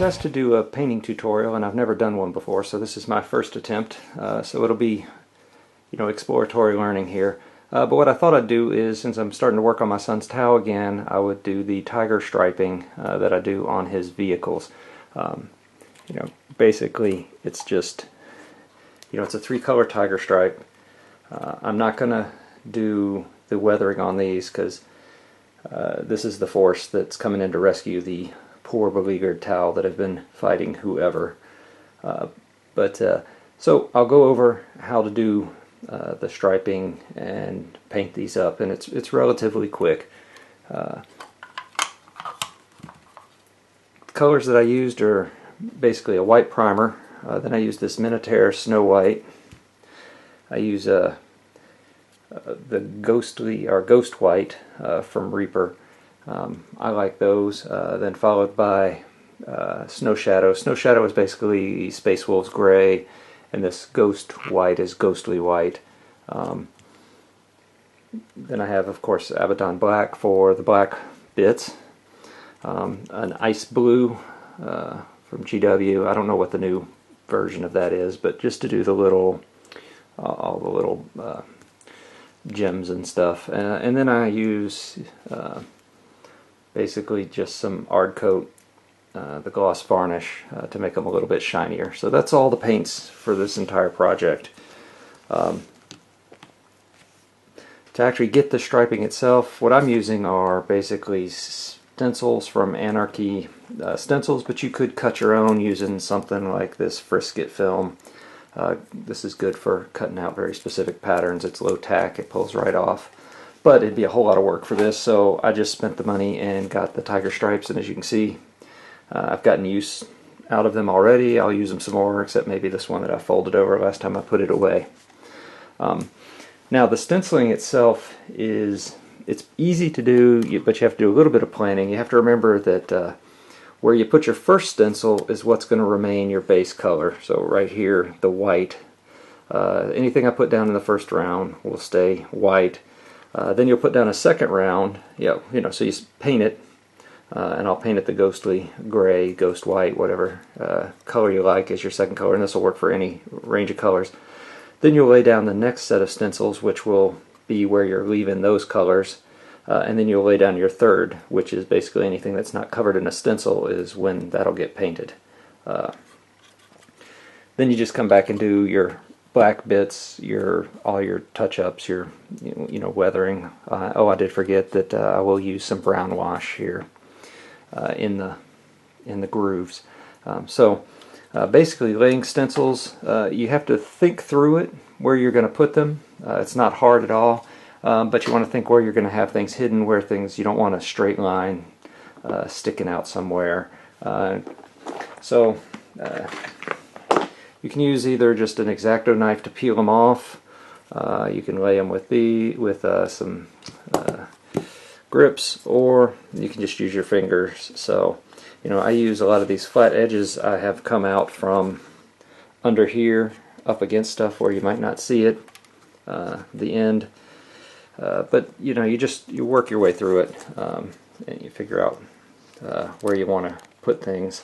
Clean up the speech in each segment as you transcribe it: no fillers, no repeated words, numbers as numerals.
asked to do a painting tutorial, and I've never done one before, so this is my first attempt. So it'll be, exploratory learning here. But what I thought I'd do is, since I'm starting to work on my son's towel again, I would do the tiger striping that I do on his vehicles. Basically it's just, it's a 3-color tiger stripe. I'm not going to do the weathering on these because this is the force that's coming in to rescue the poor beleaguered towel that have been fighting whoever. So I'll go over how to do the striping and paint these up, and it's relatively quick. Colors that I used are basically a white primer. Then I use this Minotaur Snow White. I use the Ghostly or Ghost White from Reaper. I like those. Then followed by Snow Shadow. Snow Shadow is basically Space Wolf's Gray, and this Ghost White is Ghostly White. Then I have, of course, Abaddon Black for the black bits. An Ice Blue from GW. I don't know what the new version of that is, but just to do the little, all the little gems and stuff. And then I use basically just some Ard Coat, the gloss varnish, to make them a little bit shinier. So that's all the paints for this entire project. To actually get the striping itself, what I'm using are basically stencils from Anarchy Stencils, but you could cut your own using something like this Frisket film. This is good for cutting out very specific patterns. It's low tack, it pulls right off. But it'd be a whole lot of work for this, so I just spent the money and got the tiger stripes, and as you can see, I've gotten use out of them already. I'll use them some more, except maybe this one that I folded over last time I put it away. Now the stenciling itself it's easy to do, but you have to do a little bit of planning. You have to remember that where you put your first stencil is what's going to remain your base color. So right here, the white. Anything I put down in the first round will stay white. Then you'll put down a second round, so you paint it, and I'll paint it the Ghostly Gray, Ghost White, whatever color you like as your second color, and this will work for any range of colors. Then you'll lay down the next set of stencils, which will be where you're leaving those colors, and then you'll lay down your third, which is basically anything that's not covered in a stencil is when that'll get painted. Then you just come back and do your black bits, all your touch-ups, your weathering. Oh, I did forget that I will use some brown wash here in the grooves. Basically, laying stencils, you have to think through it where you're going to put them. It's not hard at all, but you want to think where you're going to have things hidden, where you don't want a straight line sticking out somewhere. You can use either just an X-Acto knife to peel them off. You can lay them with some grips, or you can just use your fingers. So, I use a lot of these flat edges. I have come out from under here up against stuff where you might not see it, the end. But you work your way through it, and you figure out where you want to put things.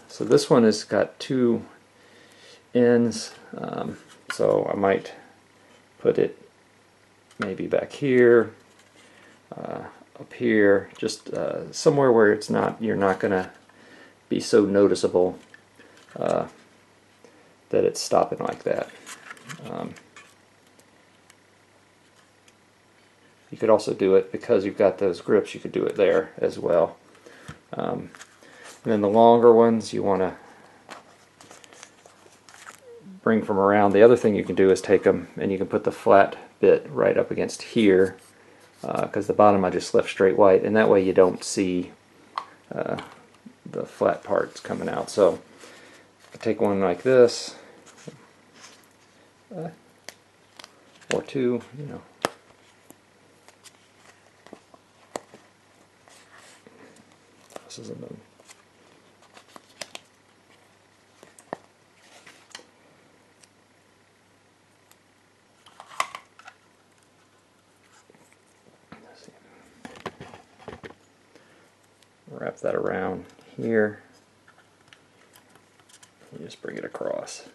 So this one has got 2 ends, so I might put it maybe back here, up here, just somewhere where you're not going to be so noticeable that it's stopping like that. You could also do it, because you've got those grips, you could do it there as well. And then the longer ones you want to bring from around. The other thing you can do is take them and you can put the flat bit right up against here, because the bottom I just left straight white, and that way you don't see the flat parts coming out. So I take one like this, or 2, This isn't them. Wrap that around here. You just bring it across.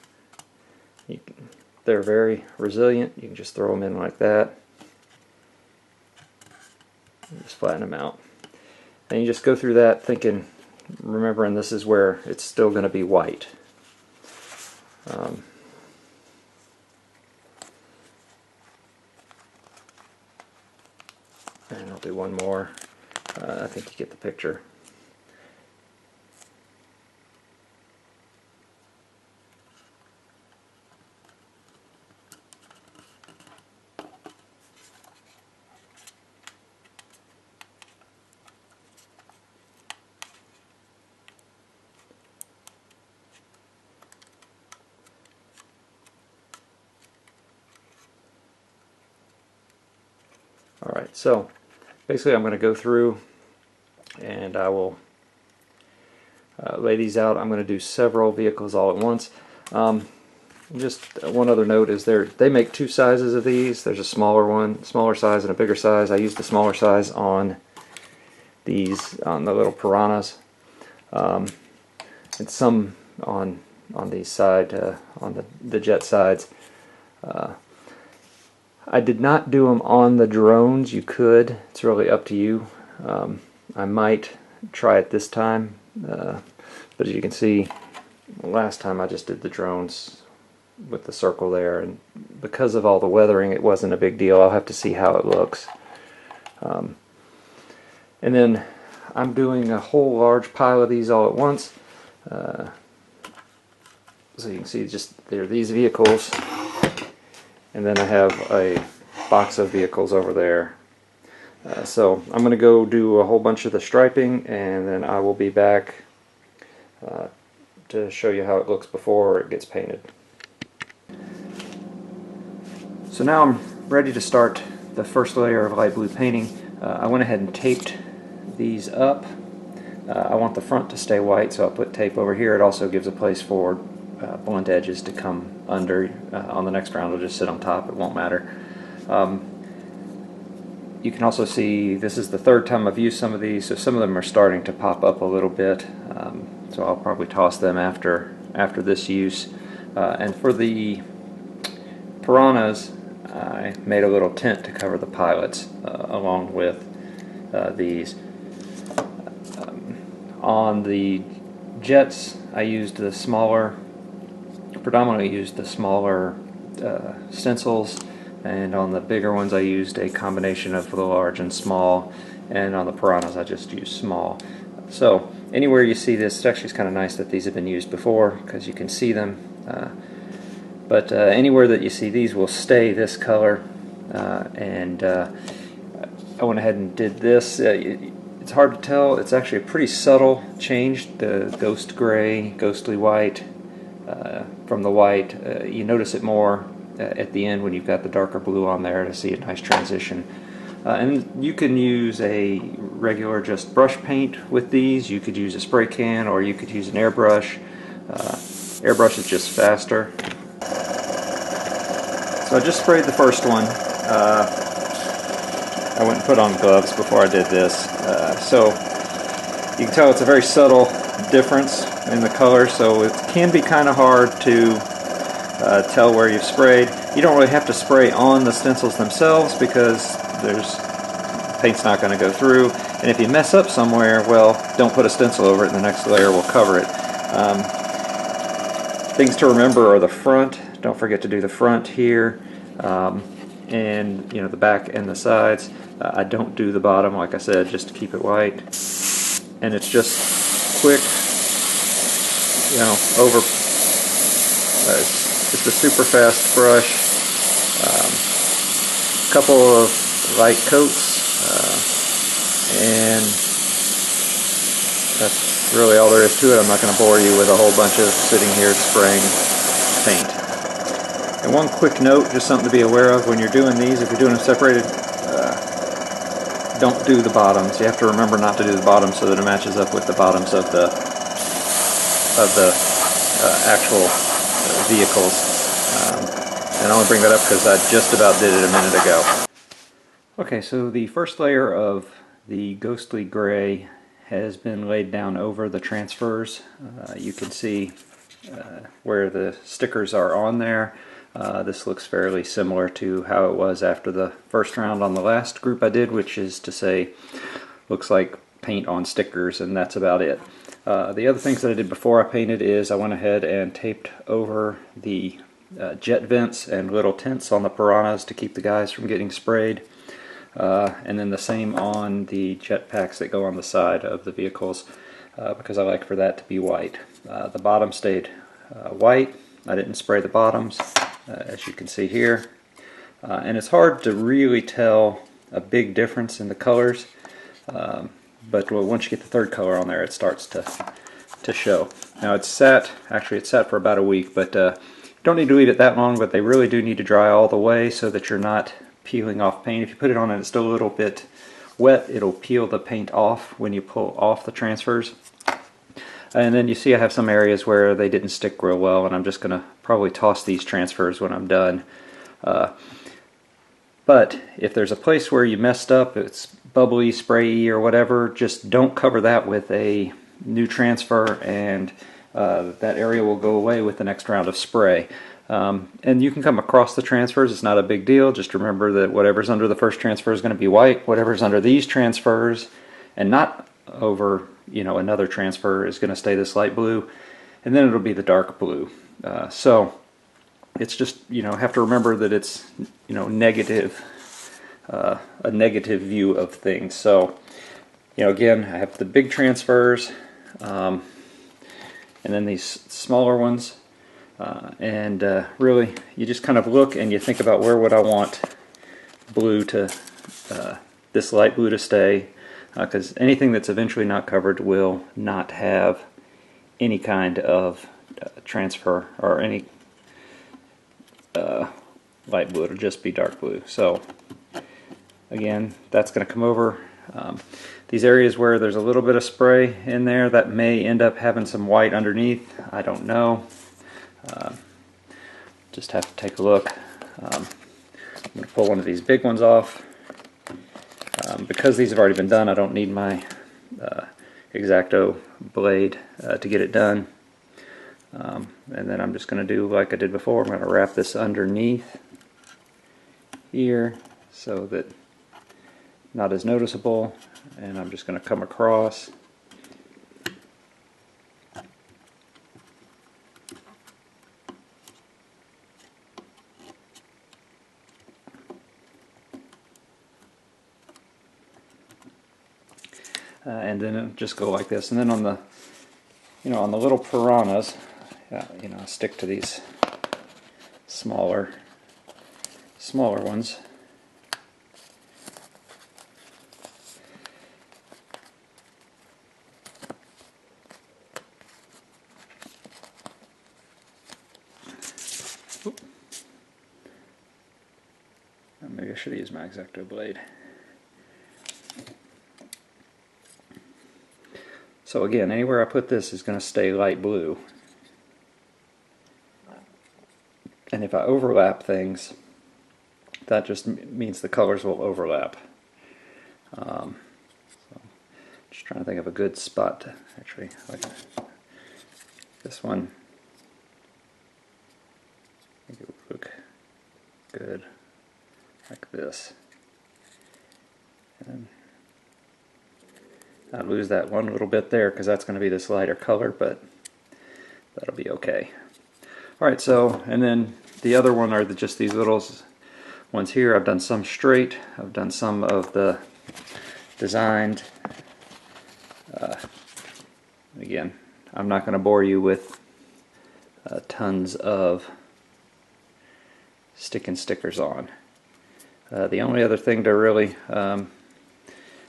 They're very resilient. You can just throw them in like that. And just flatten them out. And you just go through that thinking, remembering this is where it's still going to be white. And I'll do one more. I think you get the picture. Alright, so basically I'm going to go through and I will lay these out. I'm going to do several vehicles all at once. Just one other note is they make two sizes of these. There's a smaller size and a bigger size. I used the smaller size on these, on the little piranhas. And some on the side, on the jet sides. I did not do them on the drones. You could. It's really up to you. I might try it this time, but as you can see, last time I just did the drones with the circle there, and because of all the weathering, it wasn't a big deal. I'll have to see how it looks. And then I'm doing a whole large pile of these all at once. So you can see just there are these vehicles. And then I have a box of vehicles over there. So I'm going to go do a whole bunch of the striping, and then I will be back to show you how it looks before it gets painted. So now I'm ready to start the first layer of light blue painting. I went ahead and taped these up. I want the front to stay white, so I'll put tape over here. It also gives a place for blunt edges to come under. On the next round, it'll just sit on top. It won't matter. You can also see this is the third time I've used some of these, so some of them are starting to pop up a little bit. So I'll probably toss them after this use. And for the piranhas, I made a little tent to cover the pilots along with these. On the jets, I used the smaller, predominantly used the smaller stencils, and on the bigger ones I used a combination of the large and small, and on the piranhas I just used small. So anywhere you see this, it actually is kind of nice that these have been used before because you can see them, but anywhere that you see these will stay this color, and I went ahead and did this. It's hard to tell, it's actually a pretty subtle change, the ghost gray, ghostly white from the white. You notice it more at the end when you've got the darker blue on there to see a nice transition. And you can use a regular just brush paint with these. You could use a spray can, or you could use an airbrush. Airbrush is just faster. So I just sprayed the first one. I went and put on gloves before I did this. So you can tell it's a very subtle difference in the color, so it can be kind of hard to tell where you've sprayed. You don't really have to spray on the stencils themselves because paint's not going to go through, and if you mess up somewhere, well, don't put a stencil over it and the next layer will cover it. Things to remember are the front. Don't forget to do the front here, and the back and the sides. I don't do the bottom, like I said, just to keep it white, and it's just quick, over. It's just a super fast brush. Couple of light coats, and that's really all there is to it. I'm not going to bore you with a whole bunch of sitting here spraying paint. And one quick note, just something to be aware of when you're doing these, if you're doing them separated, don't do the bottoms. You have to remember not to do the bottoms so that it matches up with the bottoms of the actual vehicles. And I only bring that up because I just about did it a minute ago. Okay, so the first layer of the ghostly gray has been laid down over the transfers. You can see where the stickers are on there. This looks fairly similar to how it was after the first round on the last group I did, which is to say, looks like paint on stickers, and that's about it. The other things that I did before I painted is I went ahead and taped over the jet vents and little tents on the piranhas to keep the guys from getting sprayed. And then the same on the jet packs that go on the side of the vehicles, because I like for that to be white. The bottom stayed white. I didn't spray the bottoms, as you can see here. And it's hard to really tell a big difference in the colors, but once you get the third color on there, it starts to show. Now it's sat for about a week, but you don't need to leave it that long, but they really do need to dry all the way so that you're not peeling off paint. If you put it on and it's still a little bit wet, it'll peel the paint off when you pull off the transfers. And then you see I have some areas where they didn't stick real well, and I'm just going to probably toss these transfers when I'm done. But if there's a place where you messed up, it's bubbly, sprayy, or whatever, just don't cover that with a new transfer, and that area will go away with the next round of spray. And you can come across the transfers, it's not a big deal. Just remember that whatever's under the first transfer is going to be white, whatever's under these transfers and not over another transfer is going to stay this light blue, and then it'll be the dark blue. So it's just have to remember that it's negative, a negative view of things. So again, I have the big transfers, and then these smaller ones. And really, you just kind of look and you think about where would I want blue to, this light blue to stay, because anything that's eventually not covered will not have any kind of transfer or any light blue. It'll just be dark blue. So again, that's going to come over. These areas where there's a little bit of spray in there, that may end up having some white underneath. I don't know. Just have to take a look. I'm going to pull one of these big ones off. Because these have already been done, I don't need my X-Acto blade to get it done. And then I'm just going to do like I did before. I'm going to wrap this underneath here so that not as noticeable, and I'm just going to come across. And then it'll just go like this. And then on the, on the little piranhas, I stick to these smaller ones. Oop. Maybe I should have used my X-Acto blade. So again, anywhere I put this is going to stay light blue. And if I overlap things, that just means the colors will overlap. So just trying to think of a good spot to actually, like this one. I think it would look good like this. And I'd lose that one little bit there because that's going to be this lighter color, but that'll be okay. Alright, so, and then the other one are just these little ones here. I've done some straight, I've done some of the designed. Again, I'm not going to bore you with tons of sticking stickers on. The only other thing to really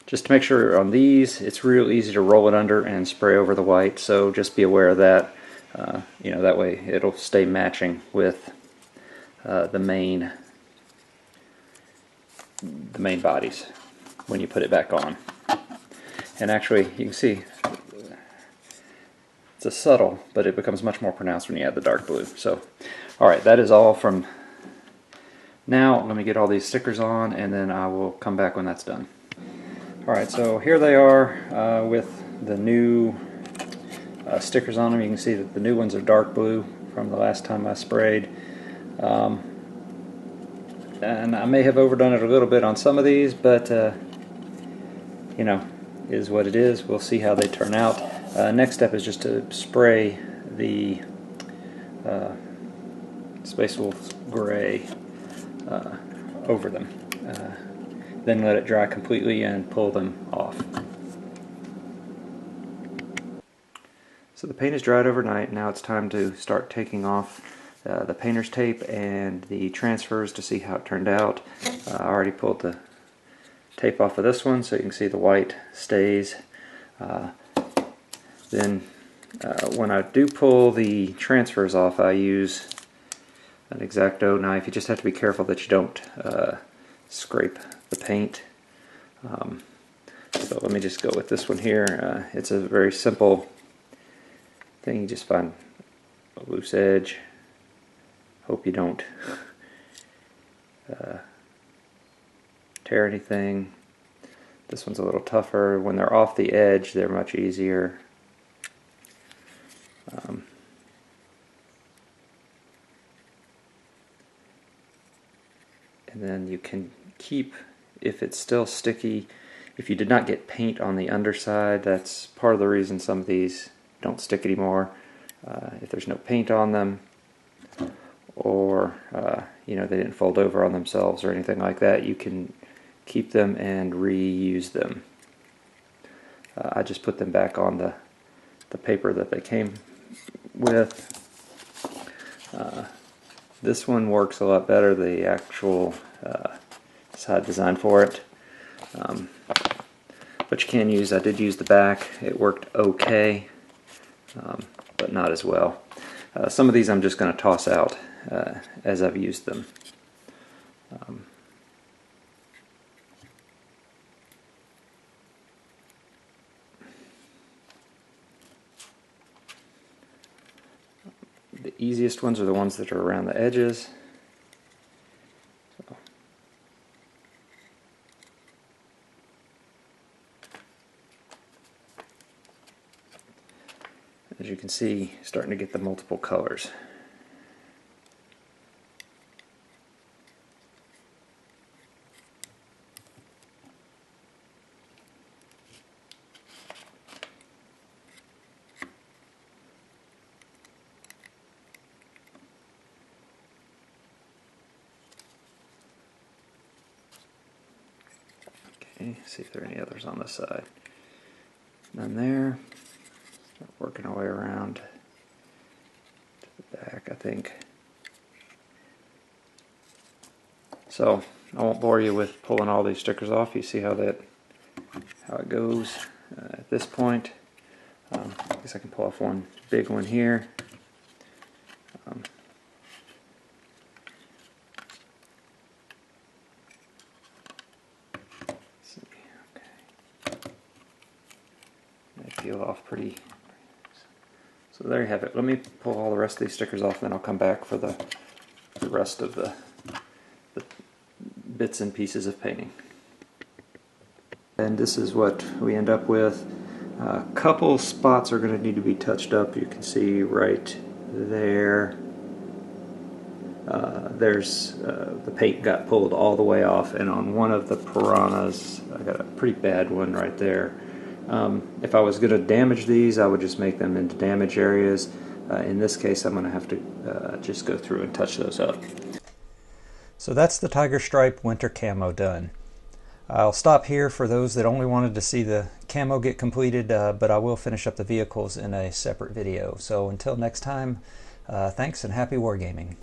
just to make sure on these, it's real easy to roll it under and spray over the white, so just be aware of that. That way it'll stay matching with the main bodies when you put it back on. And actually, you can see it's a subtle, but it becomes much more pronounced when you add the dark blue. So, alright, that is all from now. Let me get all these stickers on, and then I will come back when that's done. Alright, so here they are with the new stickers on them. You can see that the new ones are dark blue from the last time I sprayed. And I may have overdone it a little bit on some of these, but you know, is what it is. We'll see how they turn out. Next step is just to spray the Space Wolf Gray over them. Then let it dry completely and pull them off. So the paint is dried overnight. Now it's time to start taking off the painter's tape and the transfers to see how it turned out. I already pulled the tape off of this one so you can see the white stays. Then when I do pull the transfers off, I use an X-Acto knife. You just have to be careful that you don't scrape the paint. So let me just go with this one here. It's a very simple thing. You just find a loose edge. Hope you don't tear anything. This one's a little tougher. When they're off the edge, they're much easier. And then you can keep, if it's still sticky, if you did not get paint on the underside, that's part of the reason some of these don't stick anymore. If there's no paint on them, or you know, they didn't fold over on themselves or anything like that, you can keep them and reuse them. I just put them back on the paper that they came with. This one works a lot better, the actual side design for it. But you can use, I did use the back, it worked okay, but not as well. Some of these I'm just going to toss out as I've used them. The easiest ones are the ones that are around the edges. So. As you can see, starting to get the multiple colors. Okay, see if there are any others on this side. None there. Start working our way around to the back, I think. So I won't bore you with pulling all these stickers off. You see how it goes at this point. I guess I can pull off one big one here. Peel off pretty. So there you have it. Let me pull all the rest of these stickers off, then I'll come back for the rest of the bits and pieces of painting. And this is what we end up with. A couple spots are going to need to be touched up. You can see right there. There's the paint got pulled all the way off, and on one of the piranhas, I got a pretty bad one right there. If I was going to damage these, I would just make them into damage areas. In this case, I'm going to have to just go through and touch those up. So that's the Tiger Stripe Winter Camo done. I'll stop here for those that only wanted to see the camo get completed, but I will finish up the vehicles in a separate video. So until next time, thanks and happy wargaming.